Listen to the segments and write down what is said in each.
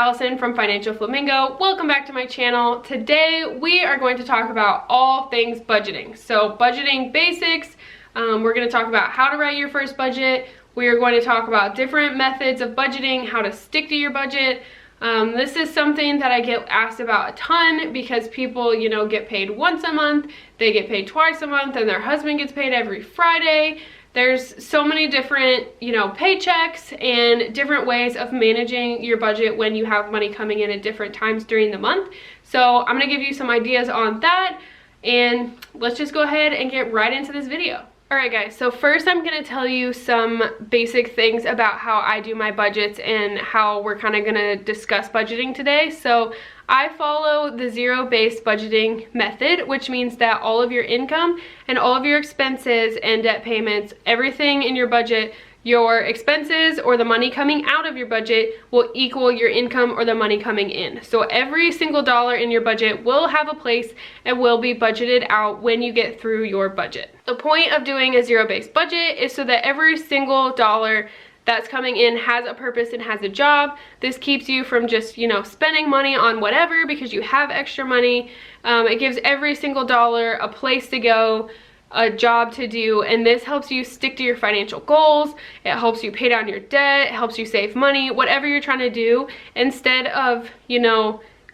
Allison from Financial Flamingo. Welcome back to my channel. Today we are going to talk about all things budgeting. So budgeting basics, we're going to talk about how to write your first budget. We are going to talk about different methods of budgeting, how to stick to your budget. This is something that I get asked about a ton because people, get paid once a month, they get paid twice a month, and their husband gets paid every Friday. There's so many different, paychecks and different ways of managing your budget when you have money coming in at different times during the month. So I'm gonna give you some ideas on that, and let's just go ahead and get right into this video. Alright guys, so first I'm going to tell you some basic things about how I do my budgets and how we're kind of going to discuss budgeting today. So I follow the zero-based budgeting method, which means that all of your income and all of your expenses and debt payments, everything in your budget, your expenses or the money coming out of your budget will equal your income or the money coming in. So every single dollar in your budget will have a place and will be budgeted out when you get through your budget. The point of doing a zero-based budget is so that every single dollar that's coming in has a purpose and has a job. This keeps you from just, spending money on whatever because you have extra money. It gives every single dollar a place to go, a job to do, and this helps you stick to your financial goals. It helps you pay down your debt, it helps you save money, whatever you're trying to do, instead of,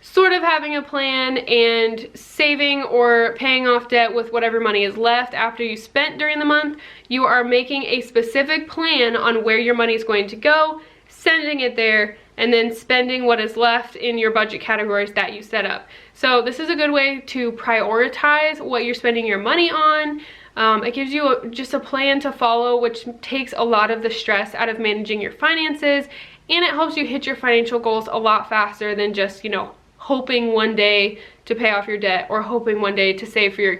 sort of having a plan and saving or paying off debt with whatever money is left after you spent during the month. You are making a specific plan on where your money is going to go, sending it there, and then spending what is left in your budget categories that you set up. So this is a good way to prioritize what you're spending your money on. It gives you just a plan to follow, which takes a lot of the stress out of managing your finances, and it helps you hit your financial goals a lot faster than just, hoping one day to pay off your debt or hoping one day to save for your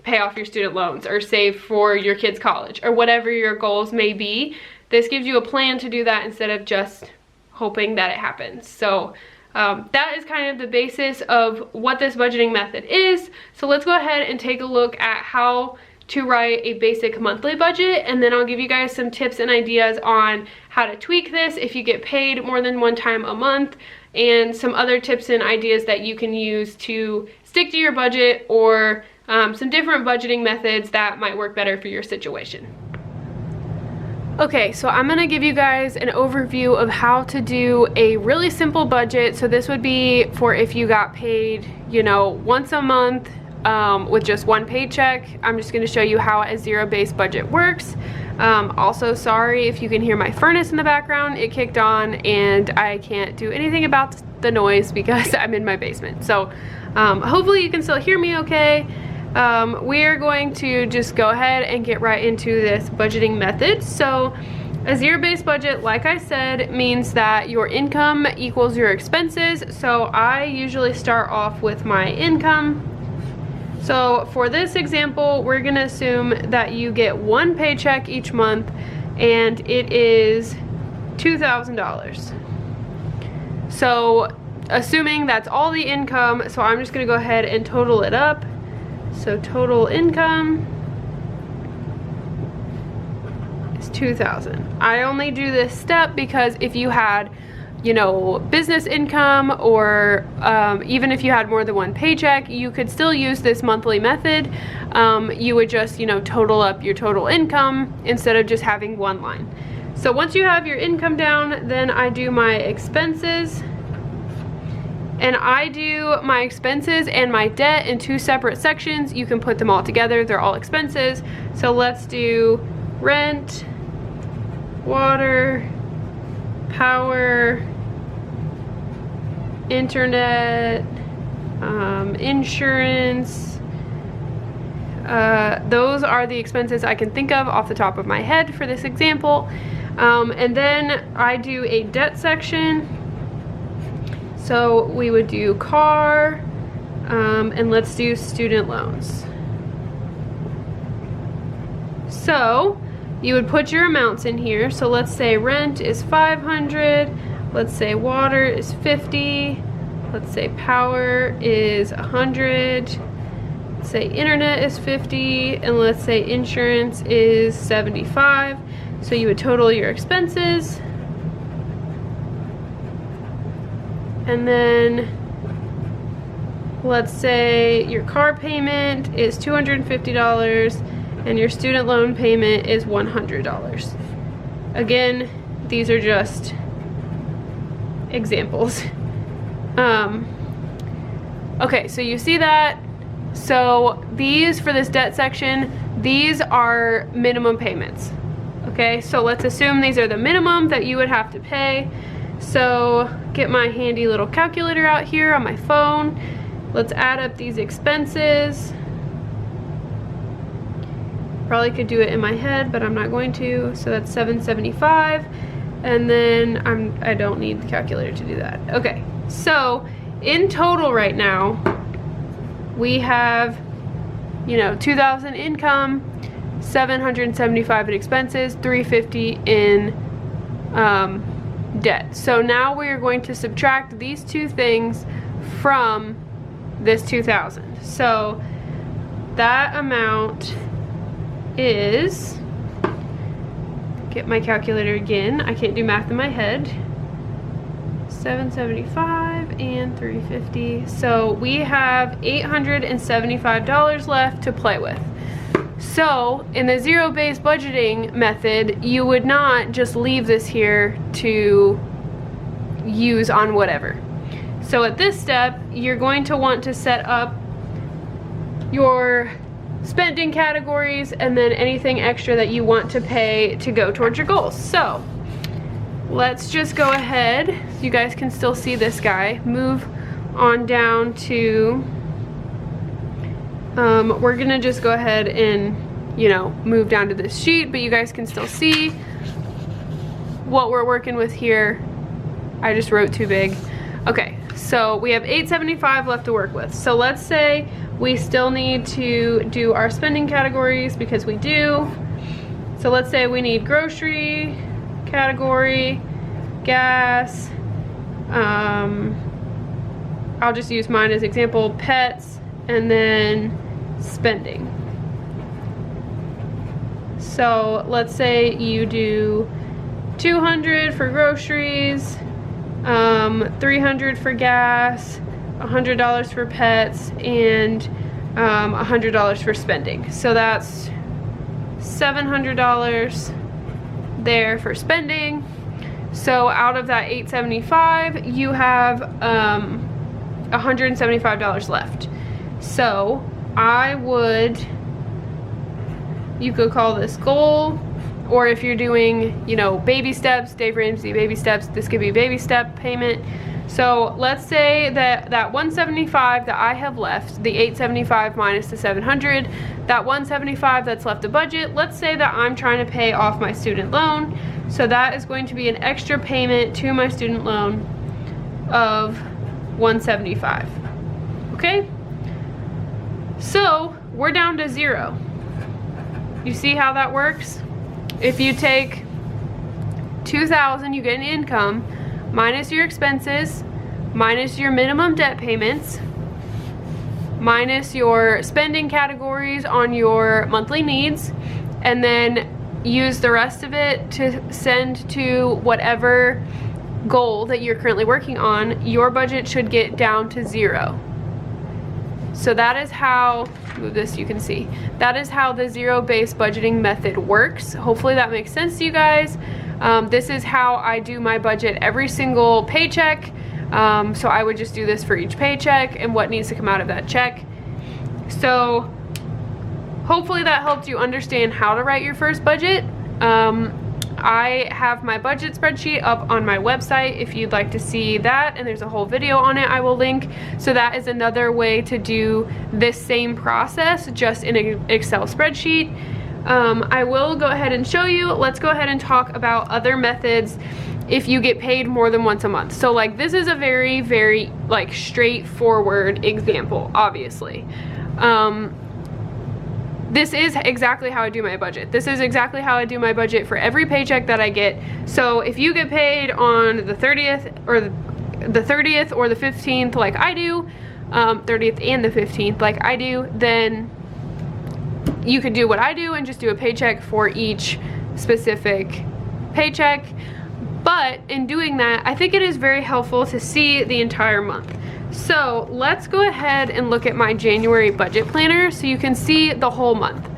pay off your student loans or save for your kids' college or whatever your goals may be. This gives you a plan to do that instead of just hoping that it happens. So that is kind of the basis of what this budgeting method is. So let's go ahead and take a look at how to write a basic monthly budget, and then I'll give you guys some tips and ideas on how to tweak this if you get paid more than one time a month, and some other tips and ideas that you can use to stick to your budget, or some different budgeting methods that might work better for your situation. Okay, so I'm gonna give you guys an overview of how to do a really simple budget. So this would be for if you got paid, once a month with just one paycheck. I'm just gonna show you how a zero-based budget works. Also, sorry if you can hear my furnace in the background. It kicked on and I can't do anything about the noise because I'm in my basement. So hopefully you can still hear me okay. We're going to just go ahead and get right into this budgeting method. So a zero-based budget, like I said, means that your income equals your expenses. So I usually start off with my income. So for this example, we're gonna assume that you get one paycheck each month and it is $2,000. So assuming that's all the income, so I'm just gonna go ahead and total it up. So total income is $2,000. I only do this step because if you had, business income, or even if you had more than one paycheck, you could still use this monthly method. You would just, total up your total income instead of just having one line. So once you have your income down, then I do my expenses. And I do my expenses and my debt in two separate sections. You can put them all together, they're all expenses. So let's do rent, water, power, internet, insurance. Those are the expenses I can think of off the top of my head for this example. And then I do a debt section. So we would do car, and let's do student loans. So you would put your amounts in here. So let's say rent is $500. Let's say water is $50. Let's say power is $100. Let's say internet is $50. And let's say insurance is $75. So you would total your expenses. And then let's say your car payment is $250 and your student loan payment is $100. Again, these are just examples. Okay, so you see that. So these, for this debt section, these are minimum payments. Okay, so let's assume these are the minimum that you would have to pay. So get my handy little calculator out here on my phone. Let's add up these expenses. Probably could do it in my head, but I'm not going to. So that's $775. And then I don't need the calculator to do that. Okay, so in total right now, we have, you know, $2,000 income, $775 in expenses, $350 in debt. So now we are going to subtract these two things from this $2,000. So that amount is, get my calculator again, I can't do math in my head, 775 and 350. So we have $875 left to play with. So in the zero-based budgeting method, you would not just leave this here to use on whatever. So at this step, you're going to want to set up your spending categories and then anything extra that you want to pay to go towards your goals. So let's just go ahead, so you guys can still see this guy, move on down to, we're gonna just go ahead and, you know, move down to this sheet, but you guys can still see what we're working with here. I just wrote too big. Okay, so we have $875 left to work with. So let's say we still need to do our spending categories, because we do. So let's say we need grocery category, gas, I'll just use mine as example, pets, and then spending. So let's say you do $200 for groceries, $300 for gas, $100 for pets, and $100 for spending. So that's $700 there for spending. So out of that $875, you have $175 left. So you could call this goal, or if you're doing, you know, baby steps, Dave Ramsey baby steps, this could be baby step payment. So let's say that that $175 that I have left, the $875 minus the $700, that $175 that's left the budget, let's say that I'm trying to pay off my student loan. So that is going to be an extra payment to my student loan of $175. Okay? So we're down to zero. You see how that works? If you take $2,000, you get an income, minus your expenses, minus your minimum debt payments, minus your spending categories on your monthly needs, and then use the rest of it to send to whatever goal that you're currently working on, your budget should get down to zero. So that is how, move this, you can see, that is how the zero-based budgeting method works. Hopefully that makes sense to you guys. This is how I do my budget every single paycheck. So I would just do this for each paycheck and what needs to come out of that check. So hopefully that helped you understand how to write your first budget. I have my budget spreadsheet up on my website if you'd like to see that, and there's a whole video on it I will link. So that is another way to do this same process, just in an Excel spreadsheet. I will go ahead and show you. Let's go ahead and talk about other methods if you get paid more than once a month. So like this is a very, very like straightforward example, obviously. This is exactly how I do my budget. This is exactly how I do my budget for every paycheck that I get. So if you get paid on the 30th or the 15th like I do, 30th and the 15th like I do, then you could do what I do and just do a paycheck for each specific paycheck. But in doing that, I think it is very helpful to see the entire month. So let's go ahead and look at my January budget planner so you can see the whole month.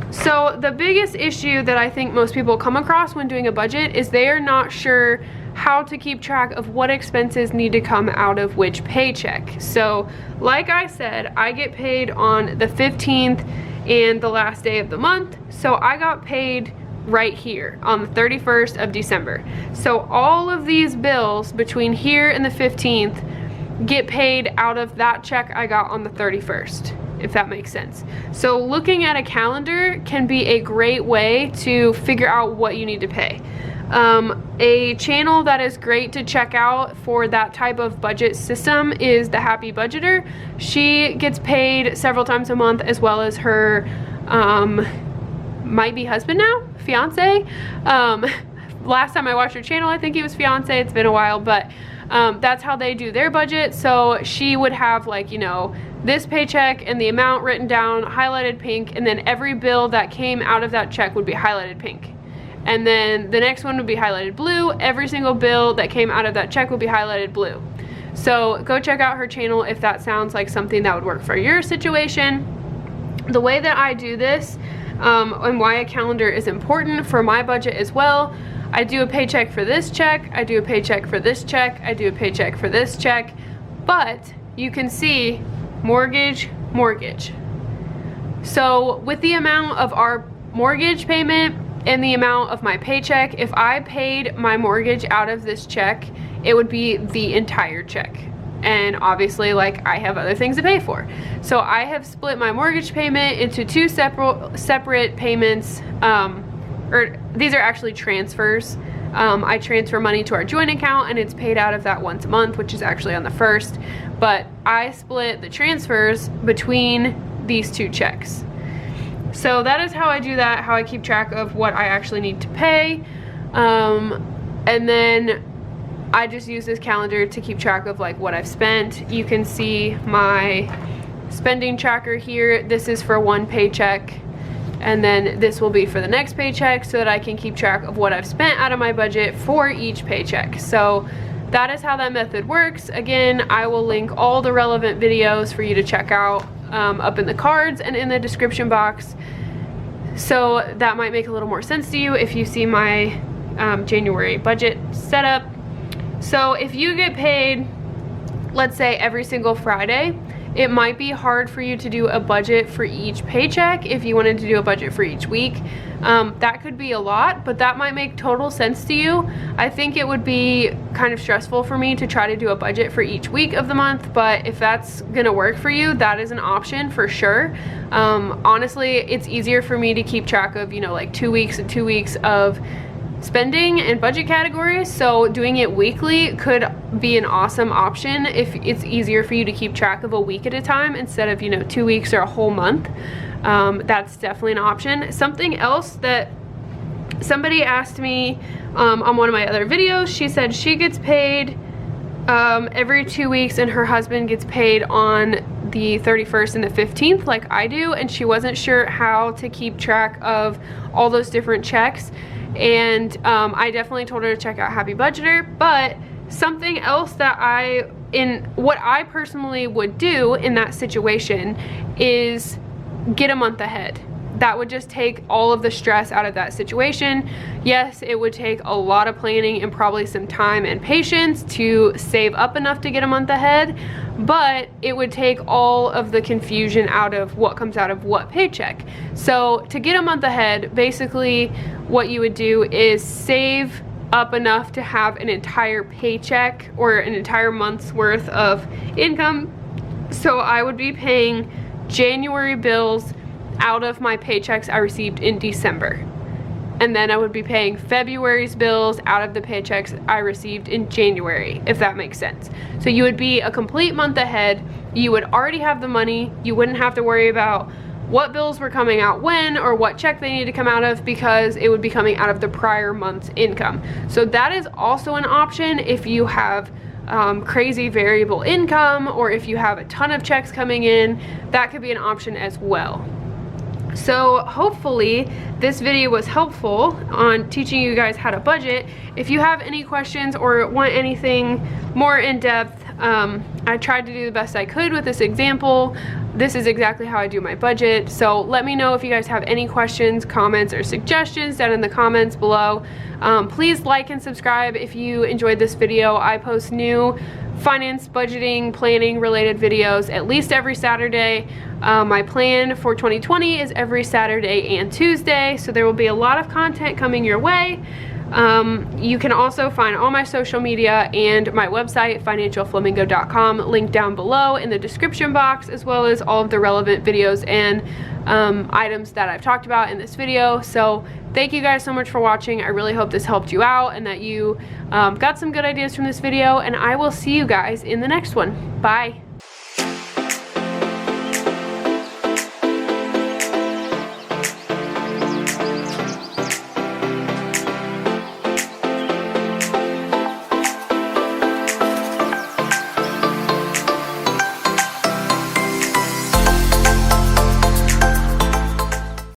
So the biggest issue that I think most people come across when doing a budget is they are not sure how to keep track of what expenses need to come out of which paycheck. So like I said, I get paid on the 15th and the last day of the month. So I got paid right here on the 31st of December. So all of these bills between here and the 15th get paid out of that check I got on the 31st, if that makes sense. So looking at a calendar can be a great way to figure out what you need to pay. A channel that is great to check out for that type of budget system is The Happy Budgeter. She gets paid several times a month, as well as her might be husband now, fiance. Last time I watched her channel, I think he was fiance. It's been a while, but that's how they do their budget. So she would have, like, you know, this paycheck and the amount written down, highlighted pink, and then every bill that came out of that check would be highlighted pink. And then the next one would be highlighted blue. Every single bill that came out of that check would be highlighted blue. So go check out her channel if that sounds like something that would work for your situation. The way that I do this, and why a calendar is important for my budget as well, I do a paycheck for this check, I do a paycheck for this check, I do a paycheck for this check, but you can see mortgage, mortgage. So with the amount of our mortgage payment and the amount of my paycheck, if I paid my mortgage out of this check, it would be the entire check. And obviously, like, I have other things to pay for. So I have split my mortgage payment into two separate payments, or these are actually transfers. I transfer money to our joint account and it's paid out of that once a month, which is actually on the 1st. But I split the transfers between these two checks. So that is how I do that, how I keep track of what I actually need to pay. And then I just use this calendar to keep track of, like, what I've spent. You can see my spending tracker here. This is for one paycheck, and then this will be for the next paycheck, so that I can keep track of what I've spent out of my budget for each paycheck. So that is how that method works. Again, I will link all the relevant videos for you to check out up in the cards and in the description box. So that might make a little more sense to you if you see my January budget setup. So if you get paid, let's say every single Friday, it might be hard for you to do a budget for each paycheck if you wanted to do a budget for each week. That could be a lot, but that might make total sense to you. I think it would be kind of stressful for me to try to do a budget for each week of the month, but if that's gonna work for you, that is an option for sure. Honestly, it's easier for me to keep track of, you know, like 2 weeks and 2 weeks of spending and budget categories, so doing it weekly could be an awesome option if it's easier for you to keep track of a week at a time instead of, you know, 2 weeks or a whole month. That's definitely an option. Something else that somebody asked me on one of my other videos, she said she gets paid every 2 weeks and her husband gets paid on the 31st and the 15th like I do, and she wasn't sure how to keep track of all those different checks. And I definitely told her to check out Happy Budgeter. But something else that what I personally would do in that situation is get a month ahead. That would just take all of the stress out of that situation. Yes, it would take a lot of planning and probably some time and patience to save up enough to get a month ahead, but it would take all of the confusion out of what comes out of what paycheck. So to get a month ahead, basically what you would do is save up enough to have an entire paycheck or an entire month's worth of income. So I would be paying January bills out of my paychecks I received in December. And then I would be paying February's bills out of the paychecks I received in January, if that makes sense. So you would be a complete month ahead. You would already have the money. You wouldn't have to worry about what bills were coming out when or what check they need to come out of, because it would be coming out of the prior month's income. So that is also an option if you have crazy variable income, or if you have a ton of checks coming in. That could be an option as well. So hopefully this video was helpful on teaching you guys how to budget. If you have any questions or want anything more in depth, I tried to do the best I could with this example. This is exactly how I do my budget. So let me know if you guys have any questions, comments, or suggestions down in the comments below. Please like and subscribe if you enjoyed this video. I post new finance, budgeting, planning related videos at least every Saturday. My plan for 2020 is every Saturday and Tuesday, so there will be a lot of content coming your way. You can also find all my social media and my website, financialflamingo.com, linked down below in the description box, as well as all of the relevant videos and items that I've talked about in this video. So thank you guys so much for watching. I really hope this helped you out and that you got some good ideas from this video, and I will see you guys in the next one. Bye.